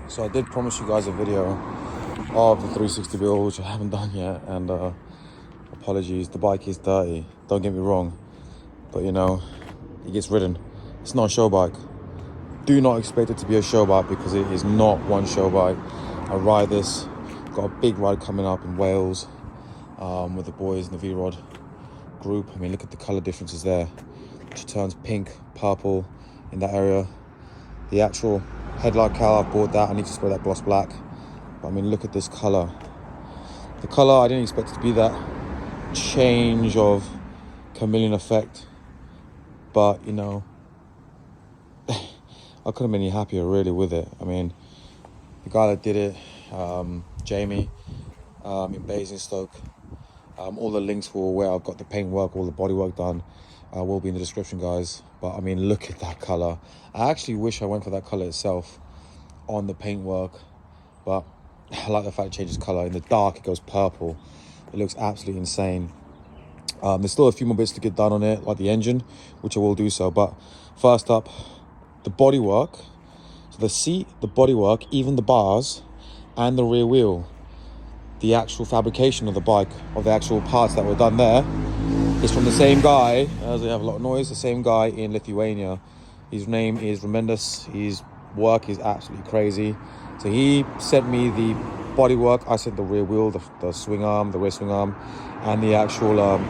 So I did promise you guys a video of the 360 build, which I haven't done yet, and apologies, the bike is dirty, don't get me wrong, but you know, it gets ridden. It's not a show bike. Do not expect it to be a show bike because it is not one show bike. I ride this, got a big ride coming up in Wales with the boys in the V-Rod group. I mean, look at the color differences there. She turns pink, purple in that area. The actual headlight cowl, I bought that. I need to spray that gloss black. But I mean, look at this color. The color, I didn't expect it to be that change of chameleon effect. But, you know, I couldn't be any happier really with it. I mean, the guy that did it, Jamie, in Basingstoke, all the links for where I've got the paint work, all the body work done, will be in the description, guys. But I mean, look at that color. I actually wish I went for that color itself on the paint work, but I like the fact it changes color. In the dark, it goes purple. It looks absolutely insane. There's still a few more bits to get done on it, like the engine, which I will do so. But first up, the bodywork. So the seat, the bodywork, even the bars, and the rear wheel. The actual fabrication of the bike, of the actual parts that were done there, is from the same guy, as they have a lot of noise, the same guy in Lithuania. His name is Remendis. His work is absolutely crazy. So he sent me the bodywork. I sent the rear wheel, the swing arm, the rear swing arm, and the actual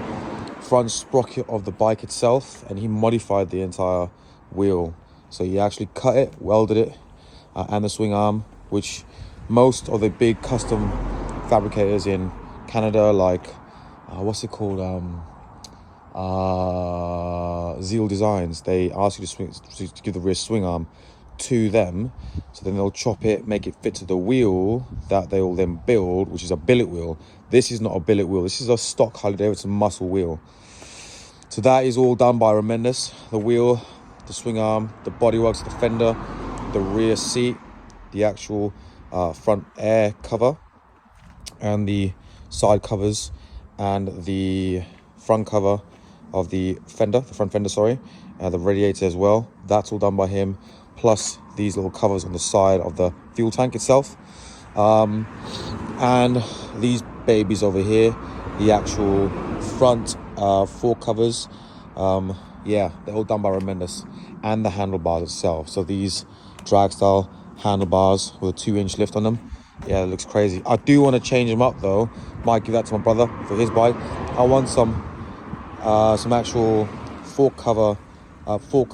front sprocket of the bike itself. And he modified the entire wheel. So he actually cut it, welded it, and the swing arm, which most of the big custom fabricators in Canada, like what's it called, Zeal Designs, they ask you to give the rear swing arm to them, so then they'll chop it, make it fit to the wheel that they will then build, which is a billet wheel. This is not a billet wheel, this is a stock Harley-Davidson muscle wheel. So that is all done by Remendis. The wheel, the swing arm, the bodyworks, the fender, the rear seat, the actual front air cover, and the side covers, and the front cover of the fender, the front fender, sorry, the radiator as well. That's all done by him, plus these little covers on the side of the fuel tank itself. And these babies over here, the actual front fork covers, yeah, they're all done by Remendis, and the handlebars itself. So these drag style handlebars with a 2-inch lift on them. Yeah, it looks crazy. I do want to change them up though. Might give that to my brother for his bike. I want some actual fork cover, fork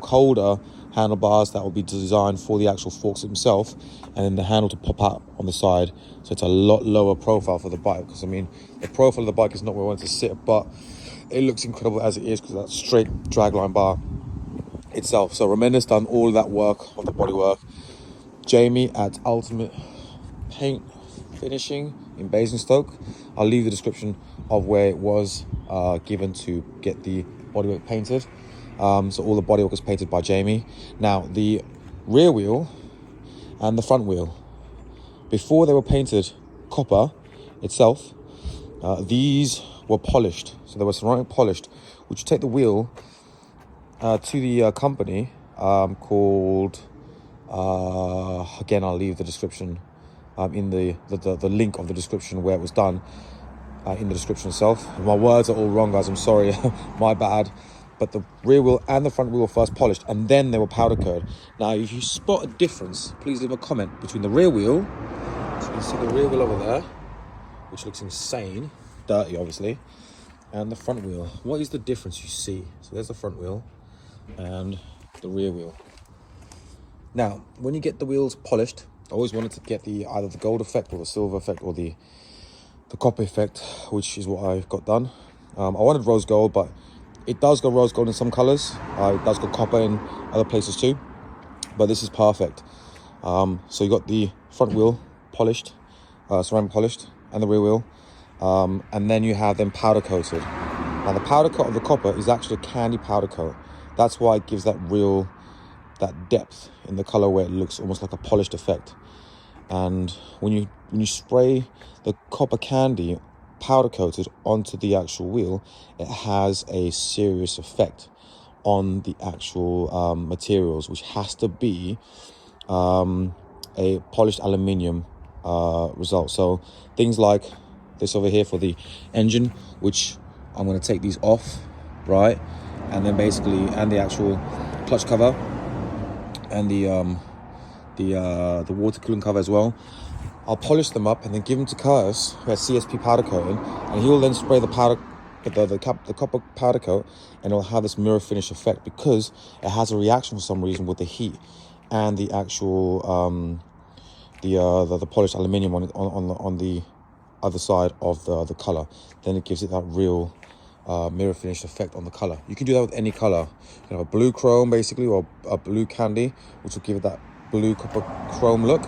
holder handlebars that will be designed for the actual forks themselves, and then the handle to pop out on the side, so it's a lot lower profile for the bike. Because I mean, the profile of the bike is not where I want it to sit, but it looks incredible as it is because of that straight dragline bar itself. So Remendis done all of that work of the bodywork. Jamie at Ultimate Paint Finishing in Basingstoke. I'll leave the description of where it was given to get the bodywork painted. So all the bodywork was painted by Jamie. Now the rear wheel and the front wheel, before they were painted copper itself, these were polished. So they were ceramic polished, which you take the wheel to the company called, again, I'll leave the description in the link of the description where it was done in the description itself. My words are all wrong, guys, I'm sorry. My bad. But the rear wheel and the front wheel were first polished, and then they were powder coated. Now if you spot a difference, please leave a comment between the rear wheel, so you can see the rear wheel over there, which looks insane, dirty obviously, and the front wheel. What is the difference you see? So there's the front wheel and the rear wheel. Now, when you get the wheels polished, I always wanted to get either the gold effect or the silver effect or the copper effect, which is what I've got done. I wanted rose gold, but it does go rose gold in some colors. It does go copper in other places too, but this is perfect. So you got the front wheel polished, ceramic polished, and the rear wheel, and then you have them powder coated. Now the powder coat of the copper is actually a candy powder coat. That's why it gives that depth in the color where it looks almost like a polished effect. And when you spray the copper candy powder coated onto the actual wheel, it has a serious effect on the actual materials, which has to be a polished aluminium result. So things like this over here for the engine, which I'm going to take these off, right? And then basically, and the actual clutch cover and the water cooling cover as well. I'll polish them up and then give them to Curtis, who has CSP powder coating, and he'll then spray the powder, the copper powder coat, and it'll have this mirror finish effect because it has a reaction for some reason with the heat and the actual the polished aluminium on the other side of the color. Then it gives it that real mirror finish effect on the color. You can do that with any color. You can have a blue chrome basically, or a blue candy, which will give it that blue copper chrome look.